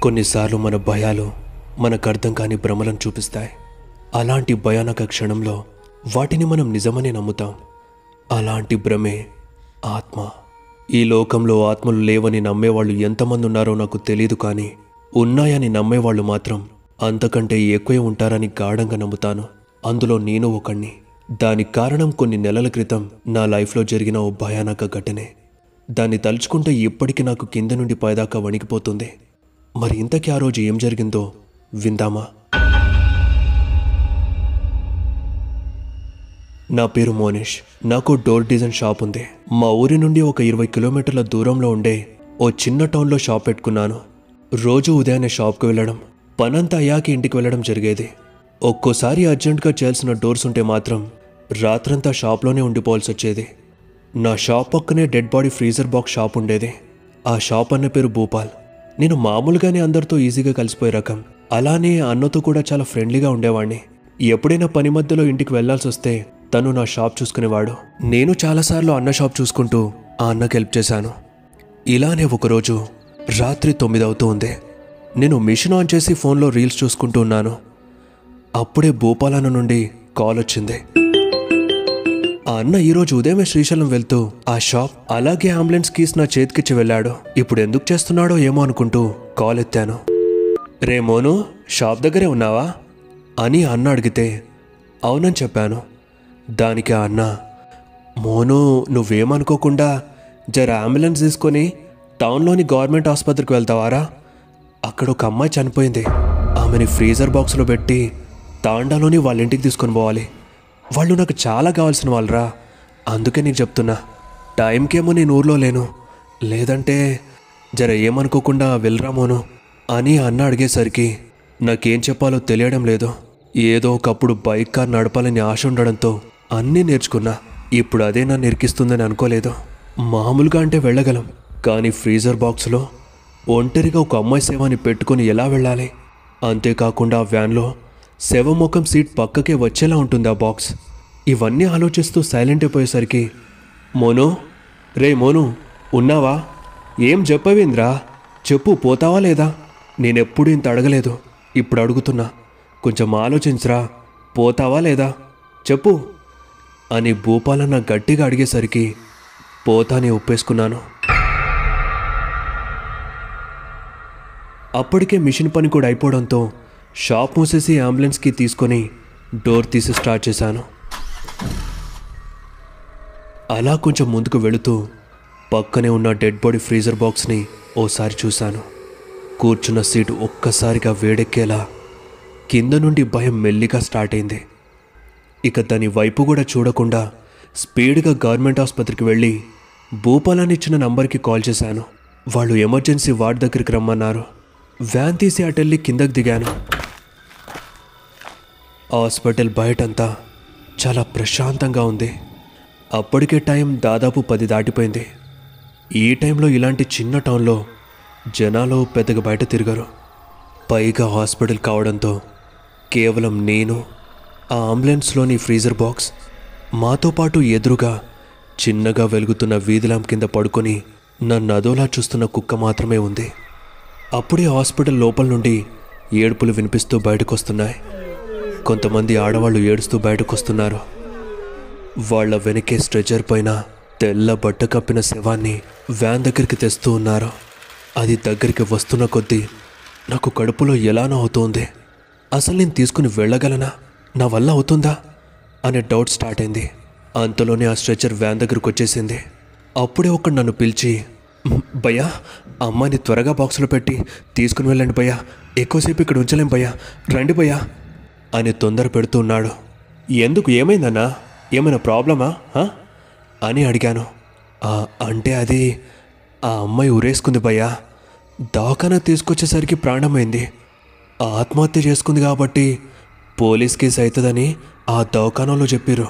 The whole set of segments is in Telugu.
కొన్నిసార్లు మన భయాలు మనకు అర్థం కాని భ్రమలను చూపిస్తాయి. అలాంటి భయానక క్షణంలో వాటిని మనం నిజమని నమ్ముతాం. అలాంటి భ్రమే ఆత్మ. ఈ లోకంలో ఆత్మలు లేవని నమ్మేవాళ్ళు ఎంతమంది ఉన్నారో నాకు తెలియదు, కానీ ఉన్నాయని నమ్మేవాళ్ళు మాత్రం అంతకంటే ఎక్కువే ఉంటారని గాఢంగా నమ్ముతాను. అందులో నేను ఒకణ్ణి. దానికి కారణం కొన్ని నెలల క్రితం నా లైఫ్లో జరిగిన ఓ భయానక ఘటనే. దాన్ని తలుచుకుంటే ఇప్పటికీ నాకు కింద నుండి పైదాకా వణికిపోతుంది. మరి ఇంతకీ ఆ రోజు ఏం జరిగిందో విందామా? నా పేరు మోనిష్. నాకు డోర్ డిజైన్ షాప్ ఉంది. మా ఊరి నుండి ఒక 20 కిలోమీటర్ల దూరంలో ఉండే ఓ చిన్న టౌన్లో షాప్ పెట్టుకున్నాను. రోజు ఉదయాన్నే షాప్కి వెళ్ళడం, పనంతా అయ్యాక ఇంటికి వెళ్ళడం జరిగేది. ఒక్కోసారి అర్జెంటుగా చేయాల్సిన డోర్స్ ఉంటే మాత్రం రాత్రంతా షాప్లోనే ఉండిపోవాల్సి వచ్చేది. నా షాప్ పక్కనే dead body freezer box shop ఉండేది. ఆ షాప్ అన్న పేరు భూపాల్. నేను మామూలుగానే అందరితో ఈజీగా కలిసిపోయే రకం. అలానే అన్నతో కూడా చాలా ఫ్రెండ్లీగా ఉండేవాడిని. ఎప్పుడైనా పని మధ్యలో ఇంటికి వెళ్లాల్సి వస్తే తను నా షాప్ చూసుకునేవాడు. నేను చాలాసార్లు అన్న షాప్ చూసుకుంటూ ఆ అన్నకి హెల్ప్ చేశాను. ఇలానే ఒకరోజు రాత్రి 9 అవుతూ ఉంది. నేను మిషన్ ఆన్ చేసి ఫోన్లో రీల్స్ చూసుకుంటూ ఉన్నాను. అప్పుడే భూపాల్ అన్న నుండి కాల్ వచ్చింది. ఆ అన్న ఈరోజు ఉదయమే శ్రీశైలం వెళ్తూ ఆ షాప్ అలాగే అంబులెన్స్ కీస్ నా చేతికిచ్చి వెళ్ళాడు. ఇప్పుడు ఎందుకు చేస్తున్నాడో ఏమో అనుకుంటూ కాల్ ఎత్తాను. రే మోను, షాప్ దగ్గరే ఉన్నావా అని అన్న అడిగితే అవునని చెప్పాను. దానికి ఆ అన్న, మోను నువ్వేమనుకోకుండా జర అంబులెన్స్ తీసుకొని టౌన్లోని గవర్నమెంట్ ఆసుపత్రికి వెళ్తావారా? అక్కడ ఒక అమ్మాయి చనిపోయింది. ఆమెని ఫ్రీజర్ బాక్స్లో పెట్టి తాండాలోని వాళ్ళ ఇంటికి తీసుకొని పోవాలి. వాళ్ళు నాకు చాలా కావాల్సిన వాళ్ళరా, అందుకే నీకు చెప్తున్నా. టైంకేమో నేను ఊర్లో లేను, లేదంటే జర ఏమనుకోకుండా వెళ్ళరామోను అని అన్న అడిగేసరికి నాకేం చెప్పాలో తెలియడం లేదు. ఏదో ఒకప్పుడు బైక్ కార్ నడపాలని ఆశ ఉండడంతో అన్నీ నేర్చుకున్నా. ఇప్పుడు అదే నన్ను ఇరికిస్తుందని అనుకోలేదు. మామూలుగా అంటే వెళ్ళగలం, కానీ ఫ్రీజర్ బాక్స్లో ఒంటరిగా ఒక అమ్మాయి శవాన్ని పెట్టుకొని ఎలా వెళ్ళాలి? అంతేకాకుండా ఆ వ్యాన్లో శవముఖం సీట్ పక్కకే వచ్చేలా ఉంటుంది ఆ బాక్స్. ఇవన్నీ ఆలోచిస్తూ సైలెంట్ అయిపోయేసరికి, మోను, రే మోను ఉన్నావా? ఏం చెప్పవేంద్రా? చెప్పు, పోతావా లేదా? నేనెప్పుడు ఇంత అడగలేదు, ఇప్పుడు అడుగుతున్నా. కొంచెం ఆలోచించరా, పోతావా లేదా చెప్పు అని భూపాలన్న గట్టిగా అడిగేసరికి పోతానే ఒప్పేసుకున్నాను. అప్పటికే మిషన్ పని కూడా అయిపోవడంతో షాప్ మూసేసి అంబులెన్స్కి తీసుకొని డోర్ తీసి స్టార్ట్ చేశాను. అలా కొంచెం ముందుకు వెళుతూ పక్కనే ఉన్న డెడ్ బాడీ ఫ్రీజర్ బాక్స్ని ఓసారి చూశాను. కూర్చున్న సీటు ఒక్కసారిగా వేడెక్కేలా కింద నుండి భయం మెల్లిగా స్టార్ట్ అయింది. ఇక దాని వైపు కూడా చూడకుండా స్పీడ్గా గవర్నమెంట్ ఆసుపత్రికి వెళ్ళి భూపాలని ఇచ్చిన నంబర్కి కాల్ చేశాను. వాళ్ళు ఎమర్జెన్సీ వార్డ్ దగ్గరికి రమ్మన్నారు. వ్యాన్ తీసి అటెళ్ళి కిందకు దిగాను. హాస్పిటల్ బయటంతా చాలా ప్రశాంతంగా ఉంది. అప్పటికే టైం దాదాపు 10 దాటిపోయింది. ఈ టైంలో ఇలాంటి చిన్న టౌన్లో జనాలు పెద్దగా బయట తిరగరు. పైగా హాస్పిటల్ కావడంతో కేవలం నేను, ఆ అంబులెన్స్లోని ఫ్రీజర్ బాక్స్, మాతో పాటు ఎదురుగా చిన్నగా వెలుగుతున్న వీధి ల్యాంప్ కింద పడుకొని నన్ను అదోలా చూస్తున్న కుక్క మాత్రమే ఉంది. అప్పుడే హాస్పిటల్ లోపల నుండి ఏడుపులు వినిపిస్తూ బయటకొస్తున్నాయి. కొంతమంది ఆడవాళ్ళు ఏడుస్తూ బయటకొస్తున్నారు. వాళ్ళ వెనకే స్ట్రెచర్ పైన తెల్ల బట్ట కప్పిన శవాన్ని వ్యాన్ దగ్గరికి తెస్తూ ఉన్నారు. అది దగ్గరికి వస్తున్న కొద్దీ నాకు కడుపులో ఎలానో అవుతోంది. అసలు నేను తీసుకుని వెళ్ళగలనా? నా వల్ల అవుతుందా అనే డౌట్ స్టార్ట్ అయింది. అంతలోనే ఆ స్ట్రెచర్ వ్యాన్ దగ్గరకు వచ్చేసింది. అప్పుడే ఒకడు నన్ను పిలిచి, భయ్యా, అమ్మాయిని త్వరగా బాక్స్లో పెట్టి తీసుకుని వెళ్ళండి భయ్యా, ఎక్కువసేపు ఇక్కడ ఉంచలేం భయ్యా, రండి భయ్యా అని తొందర పెడుతున్నాడు. ఎందుకు, ఏమైందన్నా? ఏమైనా ప్రాబ్లమా అని అడిగాను. అంటే అది ఆ అమ్మాయి ఉరేసుకుంది భయ్యా. దవాఖానా తీసుకొచ్చేసరికి ప్రాణమైంది. ఆత్మహత్య చేసుకుంది కాబట్టి పోలీస్ కేసు అవుతుందని ఆ దవాఖానాలో చెప్పారు.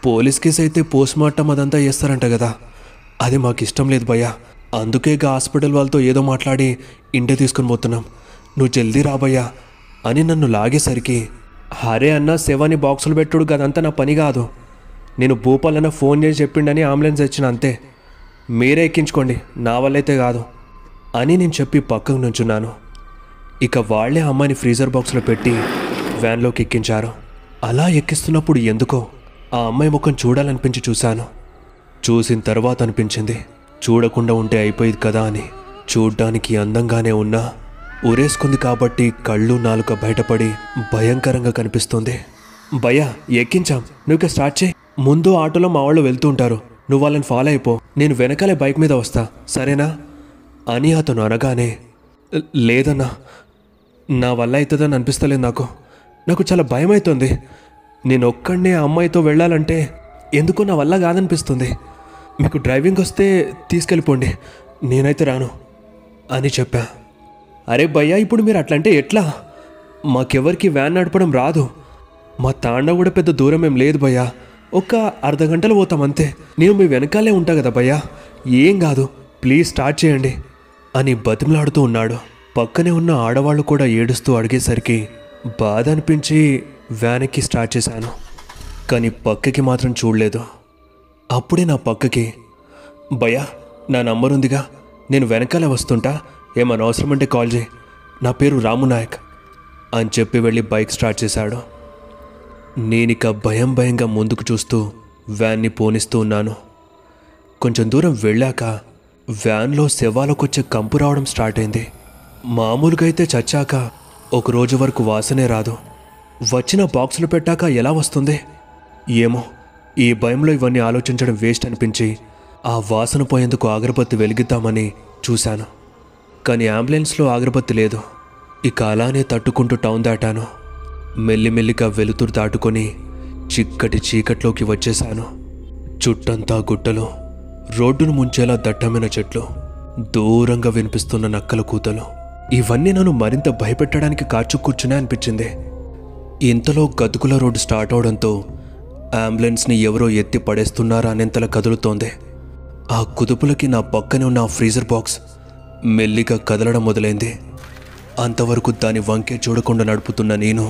పోలీస్ కేసు అయితే పోస్ట్మార్టం అదంతా చేస్తారంట కదా, అది మాకు ఇష్టం లేదు భయ్యా. అందుకే హాస్పిటల్ వాళ్ళతో ఏదో మాట్లాడి ఇంటికి తీసుకుని పోతున్నాం. నువ్వు జల్దీ రాబయ్యా అని నన్ను లాగేసరికి, హరే అన్న, శవాన్ని బాక్సులు పెట్టుడు గదంతా నా పని కాదు. నేను భూపాల్ అన్న ఫోన్ చేసి చెప్పిండని అంబులెన్స్ వచ్చిన అంతే. మీరే ఎక్కించుకోండి, నా వల్లైతే కాదు అని నేను చెప్పి పక్కకు నుంచున్నాను. ఇక వాళ్లే అమ్మాయిని ఫ్రీజర్ బాక్స్లో పెట్టి వ్యాన్లోకి ఎక్కించారు. అలా ఎక్కిస్తున్నప్పుడు ఎందుకో ఆ అమ్మాయి ముఖం చూడాలనిపించి చూశాను. చూసిన తర్వాత అనిపించింది చూడకుండా ఉంటే అయిపోయేది కదా అని. చూడ్డానికి అందంగానే ఉన్నా ఉరేసుకుంది కాబట్టి కళ్ళు నాలుక బయటపడి భయంకరంగా కనిపిస్తుంది. భయ్యా ఎక్కించాం, నువ్వు స్టార్ట్ చేయి. ముందు ఆటోలో మా వాళ్ళు వెళ్తూ ఉంటారు, నువ్వు వాళ్ళని ఫాలో అయిపో, నేను వెనకాలే బైక్ మీద వస్తా, సరేనా అని అతను అనగానే, లేదన్నా నా వల్ల అవుతుందని అనిపిస్తలేదు, నాకు చాలా భయం అవుతుంది. నేను ఒక్కడనే ఆ అమ్మాయితో వెళ్ళాలంటే ఎందుకో నా వల్ల కాదనిపిస్తుంది. మీకు డ్రైవింగ్ వస్తే తీసుకెళ్ళిపోండి, నేనైతే రాను అని చెప్పా. అరే భయ్యా, ఇప్పుడు మీరు అట్లంటే ఎట్లా? మాకెవరికి వ్యాన్ నడపడం రాదు. మా తాండ కూడా పెద్ద దూరం ఏం లేదు భయ్యా, ఒక అర్ధగంటలో పోతాం అంతే. నేను మీ వెనకాలే ఉంటా కదా భయ్యా, ఏం కాదు, ప్లీజ్ స్టార్ట్ చేయండి అని బతిమలాడుతూ ఉన్నాడు. పక్కనే ఉన్న ఆడవాళ్ళు కూడా ఏడుస్తూ అడిగేసరికి బాధ అనిపించి వ్యాన్కి స్టార్ట్ చేశాను. కానీ పక్కకి మాత్రం చూడలేదు. అప్పుడే నా పక్కకి, భయ్యా నా నంబర్ ఉందిగా, నేను వెనకాలే వస్తుంటా, ఏమన్నా అవసరమంటే కాల్ చేయి, నా పేరు రాము నాయక్ అని చెప్పి వెళ్ళి బైక్ స్టార్ట్ చేశాడు. నేనిక భయంగా ముందుకు చూస్తూ వ్యాన్ని పోనిస్తూ ఉన్నాను. కొంచెం దూరం వెళ్ళాక వ్యాన్లో శవాలకొచ్చే కంపు రావడం స్టార్ట్ అయింది. మామూలుగా అయితే చచ్చాక ఒక రోజు వరకు వాసనే రాదు, వచ్చిన బాక్సులు పెట్టాక ఎలా వస్తుంది ఏమో. ఈ భయంలో ఇవన్నీ ఆలోచించడం వేస్ట్ అనిపించి ఆ వాసన పోయేందుకు అగరబత్తి వెలిగిద్దామని చూశాను. కానీ అంబులెన్స్లో అగరబత్తి లేదు. ఇక అలానే తట్టుకుంటూ టౌన్ దాటాను. మెల్లిమెల్లిగా వెలుతురు దాటుకొని చిక్కటి చీకట్లోకి వచ్చేశాను. చుట్టంతా గుట్టలు, రోడ్డును ముంచేలా దట్టమైన చెట్లు, దూరంగా వినిపిస్తున్న నక్కల కూతలు, ఇవన్నీ నన్ను మరింత భయపెట్టడానికి కాచు కూర్చునే అనిపించింది. ఇంతలో గతుకుల రోడ్డు స్టార్ట్ అవడంతో అంబులెన్స్ని ఎవరో ఎత్తి పడేస్తున్నారా అనేంతలా కదులుతోంది. ఆ కుదుపులకి నా పక్కనే ఉన్న ఆ ఫ్రీజర్ బాక్స్ మెల్లిగా కదలడం మొదలైంది. అంతవరకు దాని వంకే చూడకుండా నడుపుతున్న నేను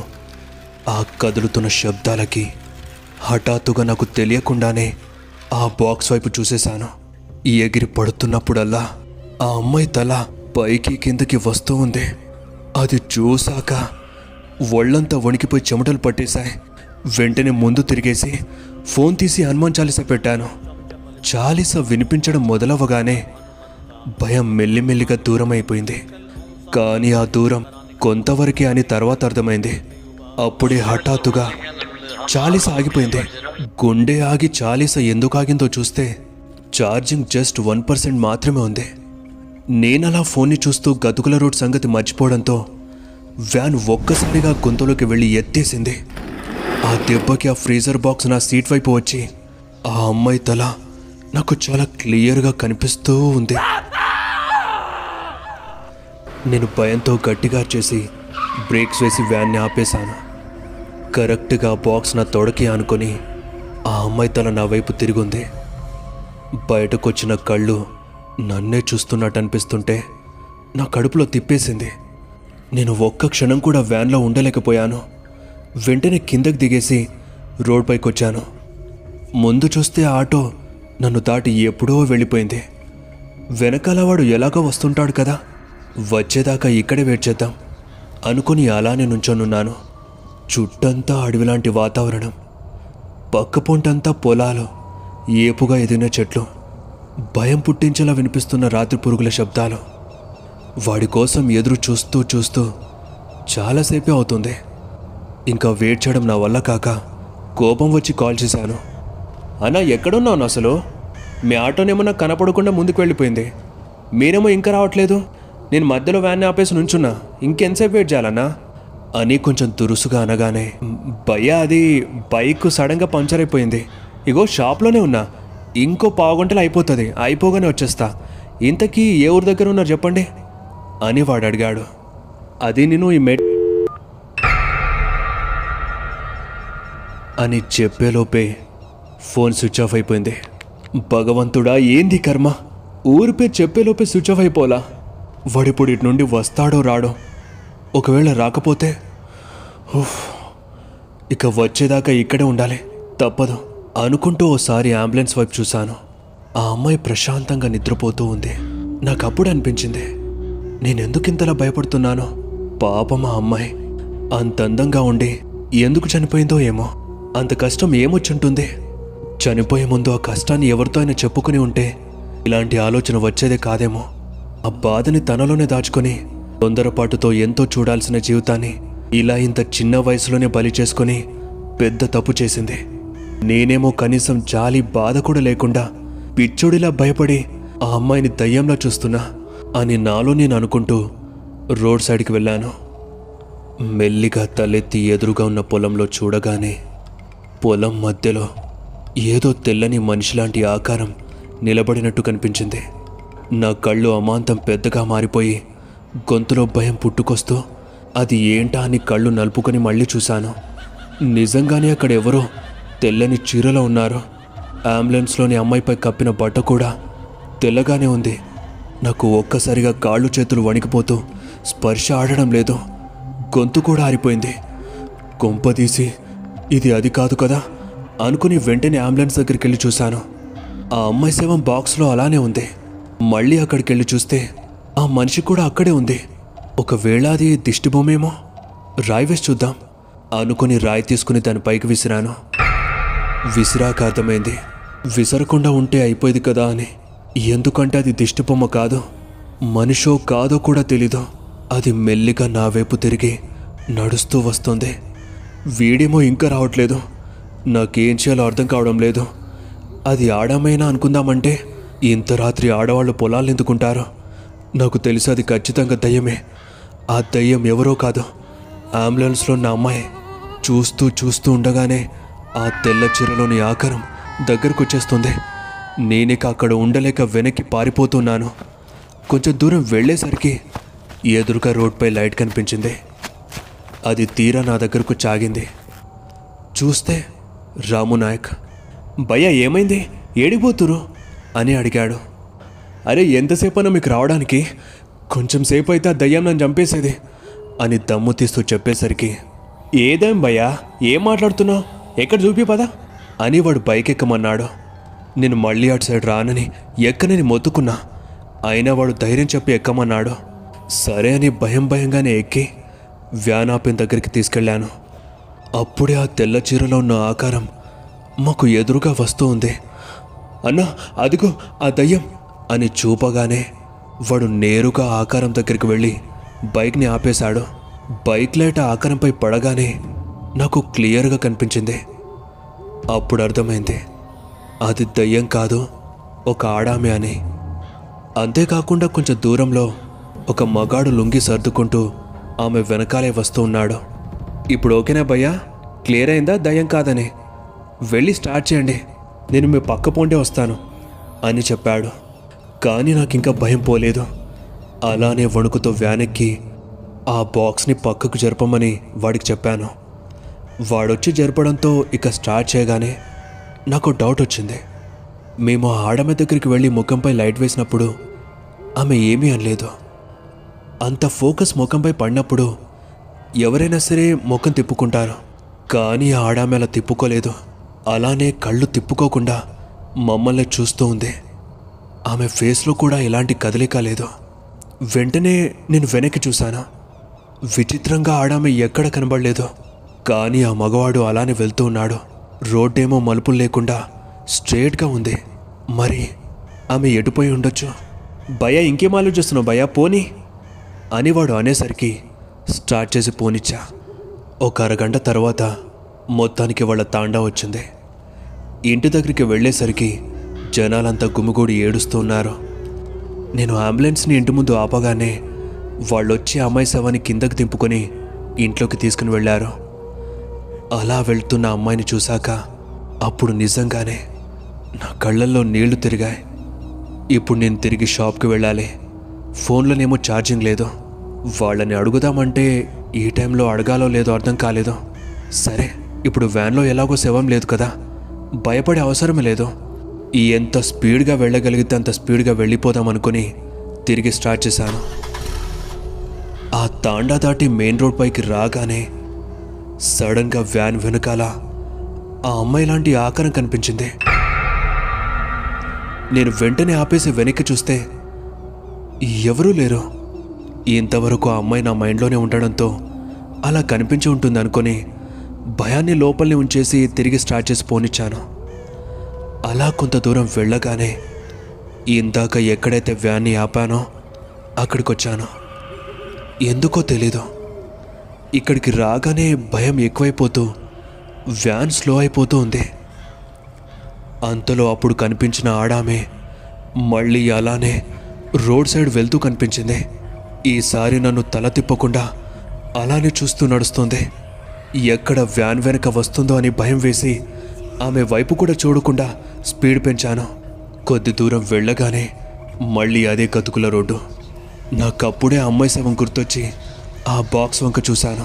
ఆ కదులుతున్న శబ్దాలకి హఠాత్తుగా నాకు తెలియకుండానే ఆ బాక్స్ వైపు చూసేశాను. ఎగిరి పడుతున్నప్పుడల్లా ఆ అమ్మాయి తల పైకి కిందకి వస్తూ ఉంది. అది చూశాక ఒళ్ళంతా వణికిపోయి చెమటలు పట్టేశాయి. వెంటనే ముందు తిరిగేసి ఫోన్ తీసి హనుమాన్ చాలీసా పెట్టాను. చాలీసా వినిపించడం మొదలవగానే భయం మెల్లిమెల్లిగా దూరం అయిపోయింది. కానీ ఆ దూరం కొంతవరకే అని తర్వాత అర్థమైంది. అప్పుడే హఠాత్తుగా చాలీసా ఆగిపోయింది. గుండె ఆగి చాలీసా ఎందుకు ఆగిందో చూస్తే ఛార్జింగ్ జస్ట్ 1% మాత్రమే ఉంది. నేనలా ఫోన్ని చూస్తూ గతుకుల రోడ్ సంగతి మర్చిపోవడంతో వ్యాన్ ఒక్కసారిగా గొంతులోకి వెళ్ళి ఎత్తేసింది. ఆ దెబ్బకి ఆ ఫ్రీజర్ బాక్స్ నా సీట్ వైపు వచ్చి ఆ అమ్మాయి తల నాకు చాలా క్లియర్గా కనిపిస్తూ ఉంది. నేను భయంతో గట్టిగా చేసి బ్రేక్స్ వేసి వ్యాన్ని ఆపేశాను. కరెక్ట్గా బాక్స్ నా తొడకి ఆనుకొని ఆ అమ్మాయి తల నా వైపు తిరిగింది. బయటకొచ్చిన కళ్ళు నన్నే చూస్తున్నట్టు అనిపిస్తుంటే నా కడుపులో తిప్పేసింది. నేను ఒక్క క్షణం కూడా వ్యాన్లో ఉండలేకపోయాను. వెంటనే కిందకి దిగేసి రోడ్ పైకి వచ్చాను. ముందు చూస్తే ఆటో నన్ను దాటి ఎప్పుడో వెళ్ళిపోయింది. వెనకాల వాడు ఎలాగో వస్తుంటాడు కదా, వచ్చేదాకా ఇక్కడే వెయిట్ చేద్దాం అనుకుని అలానే నుంచొనున్నాను. చుట్టంతా అడవిలాంటి వాతావరణం, పక్కపొంటంతా పొలాలు, ఏపుగా ఎదిగిన చెట్లు, భయం పుట్టించేలా వినిపిస్తున్న రాత్రి పురుగుల శబ్దాలు. వాడి కోసం ఎదురు చూస్తూ చాలాసేపే అవుతుంది. ఇంకా వెయిట్ చేయడం నా వల్ల కాక కోపం వచ్చి కాల్ చేశాను. అన్నా ఎక్కడున్నావు అసలు? మీ ఆటోనేమన్నా కనపడకుండా ముందుకు వెళ్ళిపోయింది, మీరేమో ఇంకా రావట్లేదు. నేను మధ్యలో వ్యాన్ ఆపేసి నుంచున్నా, ఇంకెంతసేపు వెయిట్ చేయాలన్నా అని కొంచెం దురుసుగా అనగానే, భయ్యా అది బైక్ సడన్గా పంచర్ అయిపోయింది, ఇగో షాప్లోనే ఉన్నా, ఇంకో పావుగంటలు అయిపోతుంది, అయిపోగానే వచ్చేస్తా. ఇంతకీ ఏ ఊరి దగ్గర ఉన్నారు చెప్పండి అని వాడు అడిగాడు. అది నేను ఈ అని చెప్పేలోపే ఫోన్ స్విచ్ ఆఫ్ అయిపోయింది. భగవంతుడా, ఏంది కర్మ, ఊరి పేరు చెప్పేలోపే స్విచ్ ఆఫ్ అయిపోలా. వాడిప్పుడు ఇటు నుండి వస్తాడో రాడో, ఒకవేళ రాకపోతే ఇక వచ్చేదాకా ఇక్కడే ఉండాలి, తప్పదు అనుకుంటూ ఓసారి అంబులెన్స్ వైపు చూశాను. ఆ అమ్మాయి ప్రశాంతంగా నిద్రపోతూ ఉంది. నాకు అప్పుడు అనిపించింది, నేనెందుకు ఇంతలా భయపడుతున్నానో. పాపం ఆ అమ్మాయి అంత అందంగా ఉండి ఎందుకు చనిపోయిందో ఏమో. అంత కష్టం ఏమొచ్చుంటుంది? చనిపోయే ముందు ఆ కష్టాన్ని ఎవరితో అయినా చెప్పుకుని ఉంటే ఇలాంటి ఆలోచన వచ్చేదే కాదేమో. ఆ బాధని తనలోనే దాచుకొని తొందరపాటుతో ఎంతో చూడాల్సిన జీవితాన్ని ఇలా ఇంత చిన్న వయసులోనే బలి చేసుకొని పెద్ద తప్పు చేసింది. నేనేమో కనీసం జాలి బాధ కూడా లేకుండా పిచ్చోడిలా భయపడి ఆ అమ్మాయిని దయ్యంలా చూస్తున్నా అని నాలో నేను అనుకుంటూ రోడ్ సైడ్కి వెళ్ళాను. మెల్లిగా తలెత్తి ఎదురుగా ఉన్న పొలంలో చూడగానే పొలం మధ్యలో ఏదో తెల్లని మనిషిలాంటి ఆకారం నిలబడినట్టు కనిపించింది. నా కళ్ళు అమాంతం పెద్దగా మారిపోయి గొంతులో భయం పుట్టుకొస్తూ అది ఏంటా అని కళ్ళు నలుపుకొని మళ్ళీ చూశాను. నిజంగానే అక్కడ ఎవరో తెల్లని చీరలో ఉన్నారు. అంబులెన్స్లోని అమ్మాయిపై కప్పిన బట్ట కూడా తెల్లగానే ఉంది. నాకు ఒక్కసారిగా కాళ్ళు చేతులు వణికిపోతూ స్పర్శ ఆడడం లేదు. గొంతు కూడా ఆరిపోయింది. కొంపదీసి ఇది అది కాదు కదా అనుకుని వెంటనే అంబులెన్స్ దగ్గరికి వెళ్ళి చూశాను. ఆ అమ్మాయి శవం బాక్స్లో అలానే ఉంది. మళ్ళీ అక్కడికి వెళ్ళి చూస్తే ఆ మనిషి కూడా అక్కడే ఉంది. ఒకవేళ అది దిష్టిబొమ్మేమో. రాయి వేసి చూద్దాం అనుకుని రాయి తీసుకుని దాని పైకి విసిరాను. విసిరాక అర్థమైంది విసరకుండా ఉంటే అయిపోయింది కదా అని. ఎందుకంటే అది దిష్టిబొమ్మ కాదు, మనిషో కాదో కూడా తెలీదు. అది మెల్లిగా నా వైపు తిరిగి నడుస్తూ వస్తుంది. వీడేమో ఇంకా రావట్లేదు. నాకేం చేయాలో అర్థం కావడం లేదు. అది ఆడమైనా అనుకుందామంటే ఇంత రాత్రి ఆడవాళ్ళు పొలాలు ఎందుకుంటారు? నాకు తెలిసి అది ఖచ్చితంగా దయ్యమే. ఆ దయ్యం ఎవరో కాదు, అంబులెన్స్లో నా అమ్మాయి. చూస్తూ చూస్తూ ఉండగానే ఆ తెల్ల చీరలోని ఆకారం దగ్గరకు వచ్చేస్తుంది. నేనిక అక్కడ ఉండలేక వెనక్కి పారిపోతున్నాను. కొంచెం దూరం వెళ్ళేసరికి ఎదురుగా రోడ్పై లైట్ కనిపించింది. అది తీరా నా దగ్గరకు చాగింది. చూస్తే రాము నాయక్. భయ్యా ఏమైంది, ఏడిపోతురు అని అడిగాడు. అరే ఎంతసేపన్నా మీకు రావడానికి? కొంచెం సేపు అయితే ఆ దయ్యం నన్ను చంపేసేది అని దమ్ము తీస్తూ చెప్పేసరికి, ఏదేం భయ్యా, ఏం మాట్లాడుతున్నావు, ఎక్కడ చూపి పదా అని వాడు బైక్ ఎక్కమన్నాడు. నేను మళ్ళీ అటు సైడ్ రానని ఎక్కనని మొత్తుకున్నా. అయినా వాడు ధైర్యం చెప్పి ఎక్కమన్నాడు. సరే అని భయంగానే ఎక్కి వ్యాన్ ఆపిన దగ్గరికి తీసుకెళ్లాను. అప్పుడే ఆ తెల్ల చీరలో ఉన్న ఆకారం మాకు ఎదురుగా వస్తూ ఉంది. అన్నా అదిగో ఆ దయ్యం అని చూపగానే వాడు నేరుగా ఆకారం దగ్గరికి వెళ్ళి బైక్ని ఆపేశాడు. బైక్ లైట్ ఆకారంపై పడగానే నాకు క్లియర్గా కనిపించింది. అప్పుడు అర్థమైంది అది దయ్యం కాదు, ఒక ఆడామె అని. అంతేకాకుండా కొంచెం దూరంలో ఒక మగాడు లుంగి సర్దుకుంటూ ఆమె వెనకాలే వస్తూ ఉన్నాడు. ఇప్పుడు ఓకేనా భయ్యా, క్లియర్ అయిందా దయ్యం కాదని? వెళ్ళి స్టార్ట్ చేయండి, నేను మీ పక్క పొండే వస్తాను అని చెప్పాడు. కానీ నాకు ఇంకా భయం పోలేదు. అలానే వణుకుతో వ్యాన్ ఎక్కి ఆ బాక్స్ని పక్కకు జరపమని వాడికి చెప్పాను. వాడొచ్చి జరపడంతో ఇక స్టార్ట్ చేయగానే నాకు డౌట్ వచ్చింది. మేము ఆ ఆడమె దగ్గరికి వెళ్ళి ముఖంపై లైట్ వేసినప్పుడు ఆమె ఏమీ అనలేదు. అంత ఫోకస్ ముఖంపై పడినప్పుడు ఎవరైనా సరే ముఖం తిప్పుకుంటారు, కానీ ఆ ఆడామె అలా తిప్పుకోలేదు. అలానే కళ్ళు తిప్పుకోకుండా మమ్మల్ని చూస్తూ ఉంది. ఆమె ఫేస్లో కూడా ఎలాంటి కదలిక లేదు. వెంటనే నేను వెనక్కి చూశాను. విచిత్రంగా ఆడామె ఎక్కడ కనబడలేదు. కానీ ఆ మగవాడు అలానే వెళ్తూ ఉన్నాడు. రోడ్డేమో మలుపులు లేకుండా స్ట్రేట్గా ఉంది. మరి ఆమె ఎటుపోయి ఉండొచ్చు? భయ్యా ఇంకేం ఆలోచిస్తున్నావు భయ్యా, పోనీ అని వాడు అనేసరికి స్టార్ట్ చేసి పోనిచ్చా. ఒక అరగంట తర్వాత మొత్తానికి వాళ్ళ తాండా వచ్చింది. ఇంటి దగ్గరికి వెళ్ళేసరికి జనాలంతా గుమిగూడి ఏడుస్తూ ఉన్నారు. నేను అంబులెన్స్ని ఇంటి ముందు ఆపగానే వాళ్ళొచ్చి అమ్మాయి శవాన్ని కిందకు దింపుకొని ఇంట్లోకి తీసుకుని వెళ్ళారు. అలా వెళ్తున్న అమ్మాయిని చూశాక అప్పుడు నిజంగానే నా కళ్ళల్లో నీళ్లు తిరిగాయి. ఇప్పుడు నేను తిరిగి షాప్కి వెళ్ళాలి. ఫోన్లోనేమో ఛార్జింగ్ లేదు. వాళ్ళని అడుగుదామంటే ఈ టైంలో అడగాలో లేదో అర్థం కాలేదు. సరే ఇప్పుడు వ్యాన్లో ఎలాగో శవం లేదు కదా, భయపడే అవసరమే లేదు. ఎంత స్పీడ్గా వెళ్ళగలిగితే అంత స్పీడ్గా వెళ్ళిపోదాం అనుకుని తిరిగి స్టార్ట్ చేశాను. ఆ తాండా దాటి మెయిన్ రోడ్ పైకి రాగానే సడన్గా వ్యాన్ వెనకాల ఆ అమ్మాయి లాంటి ఆకారం కనిపించింది. నేను వెంటనే ఆపేసి వెనక్కి చూస్తే ఎవరూ లేరు. ఇంతవరకు ఆ అమ్మాయి నా మైండ్లోనే ఉండడంతో అలా కనిపించి ఉంటుంది అనుకొని భయాన్ని లోపలిని ఉంచేసి తిరిగి స్టార్ట్ చేసి పోనిచ్చాను. అలా కొంత దూరం వెళ్ళగానే ఇందాక ఎక్కడైతే వ్యాన్ని ఆపానో అక్కడికి వచ్చాను. ఎందుకో తెలీదు, ఇక్కడికి రాగానే భయం ఎక్కువైపోతూ వ్యాన్ స్లో అయిపోతూ ఉంది. అంతలో అప్పుడు కనిపించిన ఆడామే మళ్ళీ అలానే రోడ్ సైడ్ వెళ్తూ కనిపించింది. ఈసారి నన్ను తల తిప్పకుండా అలానే చూస్తూ నడుస్తుంది. ఎక్కడ వ్యాన్ వెనక వస్తుందో అని భయం వేసి ఆమె వైపు కూడా చూడకుండా స్పీడ్ పెంచాను. కొద్ది దూరం వెళ్ళగానే మళ్ళీ అదే గతుకుల రోడ్డు. నాకప్పుడే అమ్మాయి శవం గుర్తొచ్చి ఆ బాక్స్ వంక చూశాను.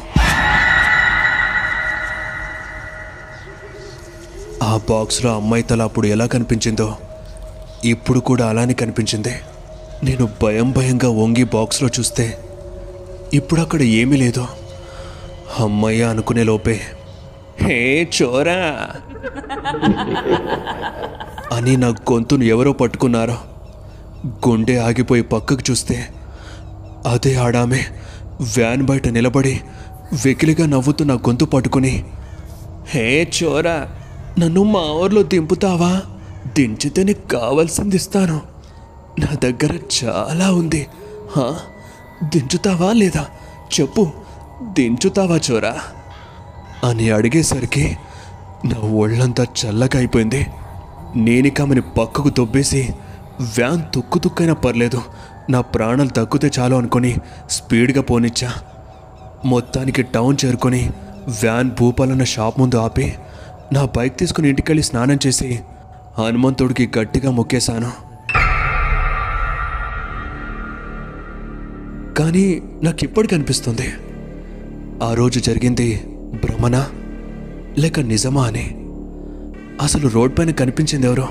ఆ బాక్స్లో అమ్మాయి తల అప్పుడు ఎలా కనిపించిందో ఇప్పుడు కూడా అలానే కనిపించింది. నేను భయంగా వంగి బాక్స్లో చూస్తే ఇప్పుడు అక్కడ ఏమీ లేదు. అమ్మయ్య అనుకునే లోపే హే చోరా అని నా గొంతును ఎవరో పట్టుకున్నారో. గుండె ఆగిపోయి పక్కకు చూస్తే అదే ఆడామే వ్యాన్ బయట నిలబడి వెకిలిగా నవ్వుతూ నా గొంతు పట్టుకుని, హే చోరా, నన్ను మా ఊర్లో దింపుతావా? దించితే నీకు కావాల్సింది ఇస్తాను. నా దగ్గర చాలా ఉంది. దించుతావా లేదా చెప్పు, దించుతావా చోరా అని అడిగేసరికి నా ఒళ్ళంతా చల్లగా అయిపోయింది. నేనిక ఆమెని పక్కకు దొబ్బేసి వ్యాన్ తుక్కుతుక్కైనా పర్లేదు, నా ప్రాణాలు తగ్గితే చాలు అనుకొని స్పీడ్గా పోనిచ్చా. మొత్తానికి టౌన్ చేరుకొని వ్యాన్ భూపాలన్న షాప్ ముందు ఆపి నా బైక్ తీసుకుని ఇంటికెళ్ళి స్నానం చేసి హనుమంతుడికి గట్టిగా మొక్కేశాను. కానీ నాకు ఇప్పటికి అనిపిస్తుంది ఆ రోజు జరిగింది భ్రమనా లేక నిజమా అని. అసలు రోడ్ పైన కనిపించింది ఎవరో,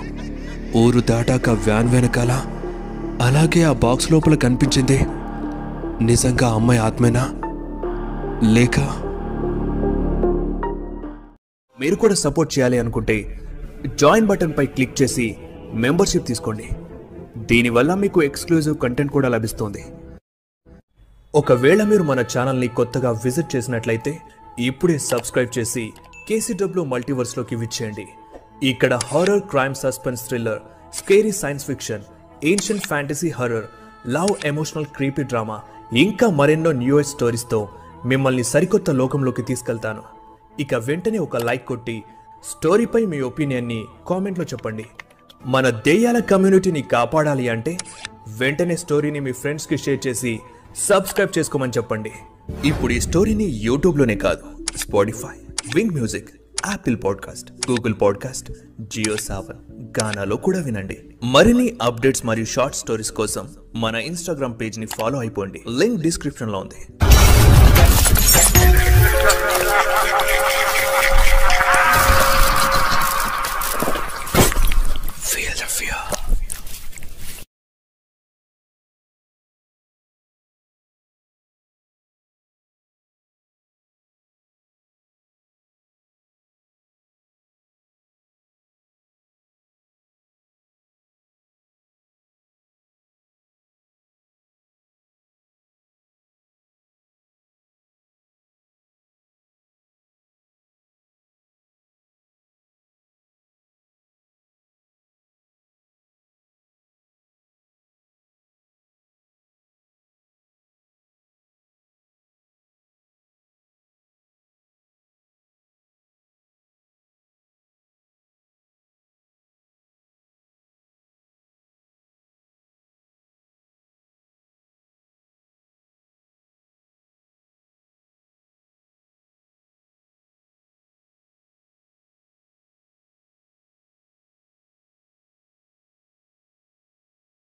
ఊరు దాటాక వ్యాన్ వెనకాల, అలాగే ఆ బాక్స్ లోపల కనిపించింది నిజంగా అమ్మాయి ఆత్మేనా లేక? మీరు కూడా సపోర్ట్ చేయాలి అనుకుంటే జాయిన్ బటన్ పై క్లిక్ చేసి మెంబర్షిప్ తీసుకోండి. దీనివల్ల మీకు ఎక్స్క్లూజివ్ కంటెంట్ కూడా లభిస్తుంది. ఒకవేళ మీరు మన ఛానల్ని కొత్తగా విజిట్ చేసినట్లయితే ఇప్పుడే సబ్స్క్రైబ్ చేసి కేసీడబ్ల్యూ మల్టీవర్స్లోకి విచ్చేయండి. ఇక్కడ horror, crime, suspense, thriller, scary science fiction, ancient fantasy, horror, love, emotional, creepy drama ఇంకా మరెన్నో న్యూయెస్ట్ స్టోరీస్తో మిమ్మల్ని సరికొత్త లోకంలోకి తీసుకెళ్తాను. ఇక వెంటనే ఒక లైక్ కొట్టి స్టోరీపై మీ ఒపీనియన్ని కామెంట్లో చెప్పండి. మన దెయ్యాల కమ్యూనిటీని కాపాడాలి అంటే వెంటనే స్టోరీని మీ ఫ్రెండ్స్కి షేర్ చేసి సబ్స్క్రైబ్ చేసుకోమని చెప్పండి. ఇప్పుడు ఈ స్టోరీని యూట్యూబ్లోనే కాదు, Spotify, Wynk music, Apple podcast, Google podcast, Jio Saavn, గానాలో కూడా వినండి. మరిన్ని అప్డేట్స్ మరియు షార్ట్ స్టోరీస్ కోసం మన ఇన్స్టాగ్రామ్ పేజ్ని ఫాలో అయిపోండి. లింక్ డిస్క్రిప్షన్లో ఉంది.